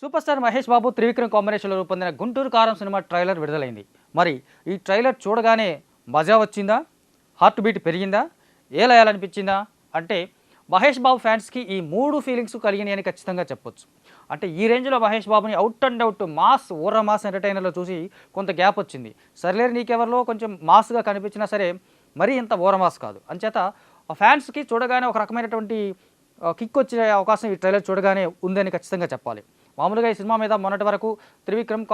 Super star Mahesh Babu Trivikram కాంబినేషన్లో రూపొందిన గుంటూరు కారం సినిమా ట్రైలర్ విడుదలైంది. మరి ఈ ట్రైలర్ చూడగానే మజా వచ్చిందా, హార్ట్ బీట్ పెరిగిందా, ఏలయాలనిపించిందా అంటే మహేష్ బాబు ఫ్యాన్స్కి ఈ మూడు ఫీలింగ్స్ కలిగినాయని ఖచ్చితంగా చెప్పొచ్చు. అంటే ఈ రేంజ్లో మహేష్ బాబుని అవుట్ అండ్ అవుట్ మాస్ ఊర్ర మాస్ ఎంటర్టైనర్లో చూసి కొంత గ్యాప్ వచ్చింది. సర్లేరు నీకెవరిలో కొంచెం మాస్గా కనిపించినా సరే మరీ ఇంత ఊర మాస్ కాదు. అంచేత ఫ్యాన్స్కి చూడగానే ఒక రకమైనటువంటి కిక్ వచ్చే అవకాశం ఈ ట్రైలర్ చూడగానే ఉందని ఖచ్చితంగా చెప్పాలి. మామూలుగా ఈ సినిమా మీద మొన్నటి వరకు త్రివిక్రమ్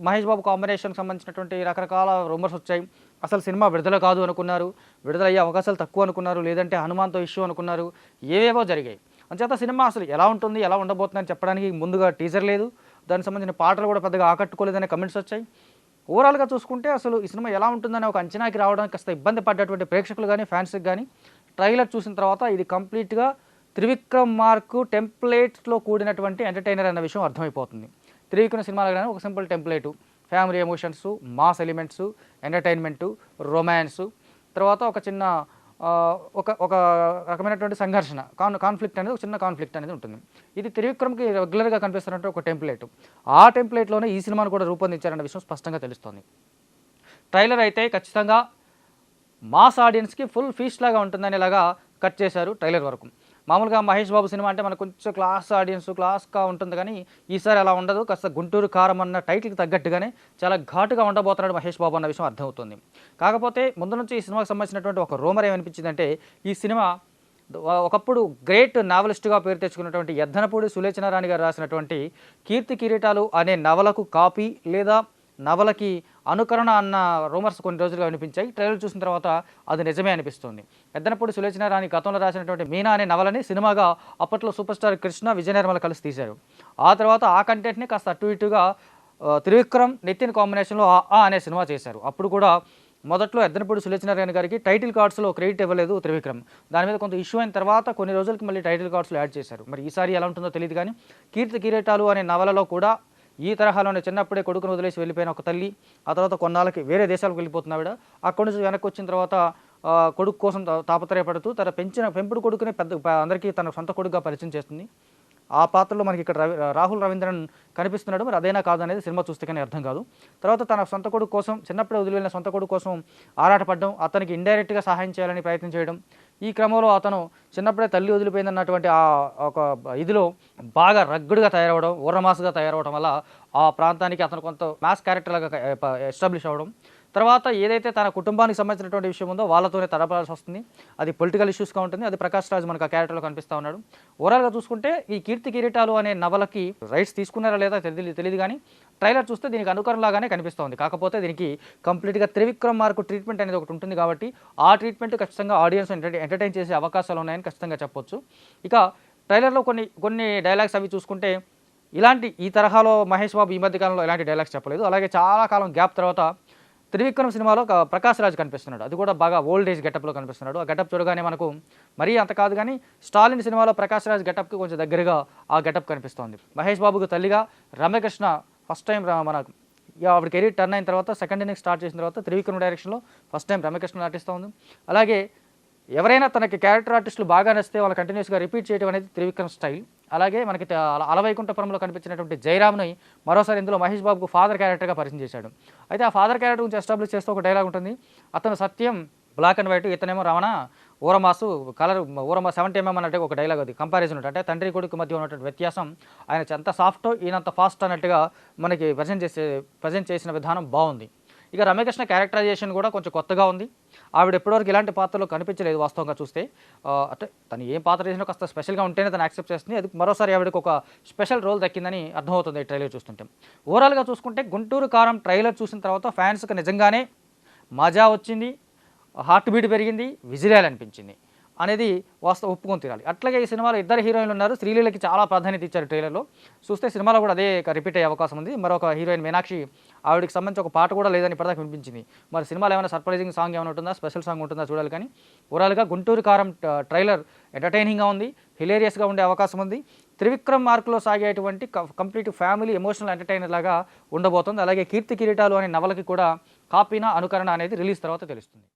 మహేష్ బాబు కాంబినేషన్కి సంబంధించినటువంటి రకరకాల రూమర్స్ వచ్చాయి. అసలు సినిమా విడుదల కాదు అనుకున్నారు, విడుదలయ్యే అవకాశాలు తక్కువ అనుకున్నారు, లేదంటే హనుమాన్తో ఇష్యూ అనుకున్నారు, ఏవేవో జరిగాయి. అంచేత సినిమా అసలు ఎలా ఉంటుంది, ఎలా ఉండబోతుందని చెప్పడానికి ముందుగా టీజర్ లేదు, దానికి సంబంధించిన పాటలు కూడా పెద్దగా ఆకట్టుకోలేదనే కమెంట్స్ వచ్చాయి. ఓవరాల్గా చూసుకుంటే అసలు ఈ సినిమా ఎలా ఉంటుందని ఒక అంచనాకి రావడానికి కాస్త ఇబ్బంది పడ్డటువంటి ప్రేక్షకులు కానీ ఫ్యాన్స్కి కానీ ట్రైలర్ చూసిన తర్వాత ఇది కంప్లీట్గా త్రివిక్రమ్ మార్కు టెంప్లెట్స్లో కూడినటువంటి ఎంటర్టైనర్ అన్న విషయం అర్థమైపోతుంది. త్రివిక్రమ్ సినిమాలో కానీ ఒక simple template, family emotions, mass elements, entertainment, romance, తర్వాత ఒక చిన్న ఒక రకమైనటువంటి సంఘర్షణ, కాన్ఫ్లిక్ట్ అనేది ఒక చిన్న కాన్ఫ్లిక్ట్ అనేది ఉంటుంది. ఇది త్రివిక్రమ్కి రెగ్యులర్గా కనిపిస్తున్నట్టు ఒక టెంప్లెట్. ఆ టెంప్లెట్లోనే ఈ సినిమాను కూడా రూపొందించారన్న విషయం స్పష్టంగా తెలుస్తుంది. ట్రైలర్ అయితే ఖచ్చితంగా మాస్ ఆడియన్స్కి ఫుల్ ఫీస్ట్ లాగా ఉంటుందనేలాగా కట్ చేశారు ట్రైలర్ వరకు. మామూలుగా మహేష్ బాబు సినిమా అంటే మనకు కొంచెం క్లాస్ ఆడియన్స్ క్లాస్గా ఉంటుంది, కానీ ఈసారి అలా ఉండదు. కాస్త గుంటూరు కారం అన్న టైటిల్కి తగ్గట్టుగానే చాలా ఘాటుగా ఉండబోతున్నాడు మహేష్ బాబు అన్న విషయం అర్థమవుతుంది. కాకపోతే ముందు నుంచి ఈ సినిమాకి సంబంధించినటువంటి ఒక రూమర్ ఏమనిపించిందంటే ఈ సినిమా ఒకప్పుడు గ్రేట్ నావలిస్ట్గా పేరు తెచ్చుకున్నటువంటి యద్దనపూడి సులోచనారాణి గారు రాసినటువంటి కీర్తి కిరీటాలు అనే నవలకు కాపీ లేదా నవలకి అనుకరణ అన్న రూమర్స్ కొన్ని రోజులుగా వినిపించాయి. ట్రైలర్ చూసిన తర్వాత అది నిజమే అనిపిస్తుంది. యద్దనపూడి సులోచనారాణి గతంలో రాసినటువంటి మీనా అనే నవలని సినిమాగా అప్పట్లో సూపర్ స్టార్ కృష్ణ, విజయ నిర్మల కలిసి తీశారు. ఆ తర్వాత ఆ కంటెంట్ని కాస్త అటు ఇటుగా త్రివిక్రమ్, నితిన్ కాంబినేషన్లో ఆ అనే సినిమా చేశారు. అప్పుడు కూడా మొదట్లో యద్దనపూడి సులోచనారాయణ గారికి టైటిల్ కార్డ్స్లో క్రెడిట్ ఇవ్వలేదు త్రివిక్రమ్. దాని మీద కొంత ఇష్యూ అయిన తర్వాత కొన్ని రోజులకి మళ్ళీ టైటిల్ కార్డ్స్లో యాడ్ చేశారు. మరి ఈసారి ఎలా ఉంటుందో తెలియదు, కానీ కీర్తి కిరీటాలు అనే నవలలో కూడా ఈ తరహాలోనే చిన్నప్పుడే కొడుకును వదిలేసి వెళ్ళిపోయిన ఒక తల్లి, ఆ తర్వాత కొన్నాళ్ళకి వేరే దేశాలకు వెళ్ళిపోతున్నావిడ, అక్కడి నుంచి వెనక్కి వచ్చిన తర్వాత కొడుకు కోసం తాపత్రయపడుతూ తన పెంపుడు కొడుకునే అందరికీ తన సొంత కొడుకుగా పరిచయం చేస్తుంది. ఆ పాత్రలో మనకి ఇక్కడ రాహుల్ రవీంద్రన్ కనిపిస్తున్నాడు. మరి అదేనా కాదు అనేది సినిమా చూస్తే కానీ అర్థం కాదు. తర్వాత తన సొంత కొడుకు కోసం, చిన్నప్పుడే వదిలివెళ్ళిన సొంత కొడుకు కోసం ఆరాటపడడం, అతనికి ఇండైరెక్ట్గా సహాయం చేయాలని ప్రయత్నం చేయడం, ఈ క్రమంలో అతను చిన్నప్పుడే తల్లి వదిలిపోయిందన్నటువంటి ఆ ఒక ఇదిలో బాగా రగ్గుడుగా తయారవడం, ఊర్రమాసుగా తయారవడం వల్ల ఆ ప్రాంతానికి అతను కొంత మాస్ క్యారెక్టర్లాగా ఎస్టాబ్లిష్ అవ్వడం, తర్వాత ఏదైతే తన కుటుంబానికి సంబంధించినటువంటి విషయం ఉందో వాళ్ళతోనే తడపడాల్సి వస్తుంది. అది పొలిటికల్ ఇష్యూస్గా ఉంటుంది. అది ప్రకాష్ రాజ్ మనకు ఆ క్యారెక్టర్లో కనిపిస్తూ ఉన్నాడు. ఓవరాల్గా చూసుకుంటే ఈ కీర్తి కిరీటాలు అనే నవలకి రైట్స్ తీసుకున్నారా లేదా తెలియదు, కానీ ట్రైలర్ చూస్తే దీనికి అనుకరణలాగానే కనిపిస్తోంది. కాకపోతే దీనికి కంప్లీట్గా త్రివిక్రమ్ మార్కు ట్రీట్మెంట్ అనేది ఒకటి ఉంటుంది కాబట్టి ఆ ట్రీట్మెంట్ ఖచ్చితంగా ఆడియన్స్ ఎంటర్టైన్ చేసే అవకాశాలు ఉన్నాయని ఖచ్చితంగా చెప్పొచ్చు. ఇక ట్రైలర్లో కొన్ని డైలాగ్స్ అవి చూసుకుంటే ఈ తరహాలో మహేష్ బాబు ఈ మధ్యకాలంలో ఎలాంటి డైలాగ్స్ చెప్పలేదు. అలాగే చాలా కాలం గ్యాప్ తర్వాత త్రివిక్రమ్ సినిమాలో ప్రకాష్ రాజ్ కనిపిస్తున్నాడు. అది కూడా బాగా ఓల్డ్ ఏజ్ గెటప్లో కనిపిస్తున్నాడు. ఆ గెటప్ చూడగానే మనకు మరీ అంత కాదు, కానీ స్టాలిన్ సినిమాలో ప్రకాష్ రాజ్ గెటప్కి కొంచెం దగ్గరగా ఆ గెటప్ కనిపిస్తోంది. మహేష్ బాబుకు తల్లిగా రమ్యకృష్ణ ఫస్ట్ టైం మనకు ఆవిడ కెరీర్ టర్న్ అయిన తర్వాత సెకండ్ ఇన్నింగ్స్ స్టార్ట్ చేసిన తర్వాత త్రివిక్రమ్ డైరెక్షన్లో ఫస్ట్ టైం రమ్యకృష్ణ నటిస్తూ ఉంది. అలాగే ఎవరైనా తనకి క్యారెక్టర్ ఆర్టిస్టులు బాగా నచ్చితే వాళ్ళు కంటిన్యూస్గా రిపీట్ చేయడం అనేది త్రివిక్రమ్ స్టైల్. అలాగే మనకి అలవైకుంఠపురంలో కనిపించినటువంటి జయరామ్ని మరోసారి ఇందులో మహేష్ బాబుకు ఫాదర్ క్యారెక్టర్గా పరిచయం చేశాడు. అయితే ఆ ఫాదర్ క్యారెక్టర్ గురించి ఎస్టాబ్లిష్ చేస్తూ ఒక డైలాగ్ ఉంటుంది. అతను సత్యం బ్లాక్ అండ్ వైట్, ఇతనేమో రమణ ఊరమాసు కలర్, ఊరమా 70mm అన్నట్టుగా ఒక డైలాగ్, అది కంపారిజన్ ఉంటుంది. అంటే తండ్రి కొడుకు మధ్య ఉన్నటువంటి వ్యత్యాసం, ఆయన ఎంత సాఫ్టో ఈయనంత ఫాస్ట్ అన్నట్టుగా మనకి ప్రజెంట్ చేసిన విధానం బాగుంది. ఇక రమ్యకృష్ణ క్యారెక్టరైజేషన్ కూడా కొంచెం కొత్తగా ఉంది. ఆవిడ ఎప్పటివరకు ఇలాంటి పాత్రలో కనిపించలేదు వాస్తవంగా చూస్తే. అంటే తను ఏం పాత్ర చేసినా కాస్త స్పెషల్గా ఉంటేనే తను యాక్సెప్ట్ చేస్తుంది. అది మరోసారి ఆవిడకి ఒక స్పెషల్ రోల్ దక్కిందని అర్థమవుతుంది ఈ ట్రైలర్ చూస్తుంటే. ఓవరాల్గా చూసుకుంటే గుంటూరు కారం ట్రైలర్ చూసిన తర్వాత ఫ్యాన్స్కి నిజంగానే మజా వచ్చింది, హార్ట్ బీట్ పెరిగింది, విజిలేయాలనిపించింది అనేది వాస్తవం ఒప్పుకొని తీరాలి. అట్లాగే ఈ సినిమాలో ఇద్దరు హీరోయిన్లు ఉన్నారు. శ్రీలీలకి చాలా ప్రాధాన్యత ఇచ్చారు ట్రైలర్లో. చూస్తే సినిమాలో కూడా అదే రిపీట్ అయ్యే అవకాశం ఉంది. మరొక హీరోయిన్ మీనాక్షి, ఆవిడకి సంబంధించి ఒక పాట కూడా లేదని ఇప్పటిదాకా వినిపించింది. మరి సినిమాలో ఏమైనా సర్ప్రైజింగ్ సాంగ్ ఏమైనా ఉంటుందా, స్పెషల్ సాంగ్ ఉంటుందా చూడాలి. కానీ ఓవరాల్గా గుంటూరు కారం ట్రైలర్ ఎంటర్టైనింగ్గా ఉంది, హిలేరియస్గా ఉండే అవకాశం ఉంది. త్రివిక్రమ్ మార్కులో సాగేటువంటి కంప్లీట్ ఫ్యామిలీ ఎమోషనల్ ఎంటర్టైనర్ లాగా ఉండబోతుంది. అలాగే కీర్తి కిరీటాలు అనే నవలకి కూడా కాపీనా అనుకరణ అనేది రిలీజ్ తర్వాత తెలుస్తుంది.